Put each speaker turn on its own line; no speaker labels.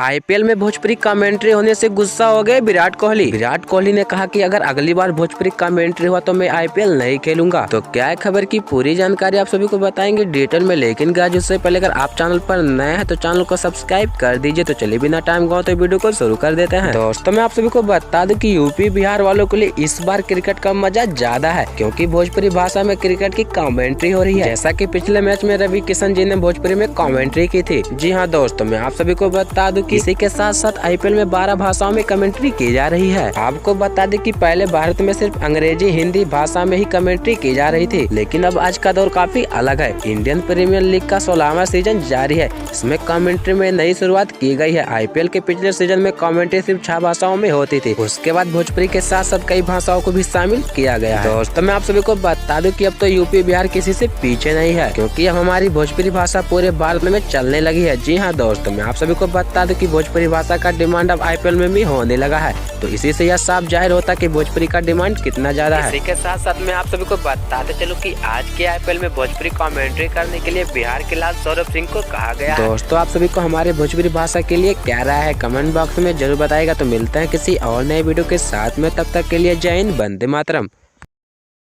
IPL में Bhojpuri commentary होने से गुस्सा हो गए विराट कोहली। विराट कोहली ने कहा कि अगर अगली बार भोजपुरी कमेंट्री हुआ तो मैं आईपीएल नहीं खेलूंगा। तो क्या है खबर की पूरी जानकारी आप सभी को बताएंगे डिटेल में। लेकिन गाइस उससे पहले अगर आप चैनल पर नए हैं तो चैनल को सब्सक्राइब कर दीजिए। तो चलिए बिना टाइम गवा तो वीडियो को शुरू कर देते हैं। दोस्तों मैं आप सभी को बता दूं कि यूपी बिहार वालों के लिए इस बार क्रिकेट का मजा ज्यादा है, क्योंकि भोजपुरी भाषा में क्रिकेट की कमेंट्री हो रही है। जैसा कि पिछले मैच में रवि किशन जी ने भोजपुरी में कमेंट्री की थी। जी हाँ दोस्तों, मैं आप सभी को बता दूं कि इसी के साथ साथ आईपीएल में 12 भाषाओं में कमेंट्री की जा रही है। आपको बता दें कि पहले भारत में सिर्फ अंग्रेजी हिंदी भाषा में ही कमेंट्री की जा रही थी, लेकिन अब आज का दौर काफी अलग है। इंडियन प्रीमियर लीग का 16वां सीजन जारी है। इसमें कमेंट्री में नई शुरुआत की गई है। आईपीएल के पिछले सीजन में कमेंट्री सिर्फ 6 भाषाओं में होती थी। उसके बाद भोजपुरी के साथ साथ कई भाषाओं को भी शामिल किया गया है। दोस्तों मैं आप सभी को बता दूं कि अब तो यूपी बिहार किसी से पीछे नहीं है, क्योंकि अब हमारी भोजपुरी भाषा पूरे भारत में चलने लगी है। जी हाँ दोस्तों, मैं आप सभी को बता दूं कि भोजपुरी भाषा का डिमांड अब आईपीएल में भी होने लगा है। तो इसी से यह साफ जाहिर होता है कि भोजपुरी का डिमांड कितना ज्यादा है। इसी के साथ साथ मैं आप सभी को बताते चलूं कि आज के आईपीएल में भोजपुरी कमेंट्री करने के लिए बिहार के लाल सौरभ सिंह को कहा गया है। दोस्तों आप सभी को हमारे भोजपुरी भाषा के लिए क्या राय है कमेंट बॉक्स में जरूर बताएगा। तो मिलते हैं किसी और नए वीडियो के साथ में, तब तक के लिए जय हिंद, वंदे मातरम।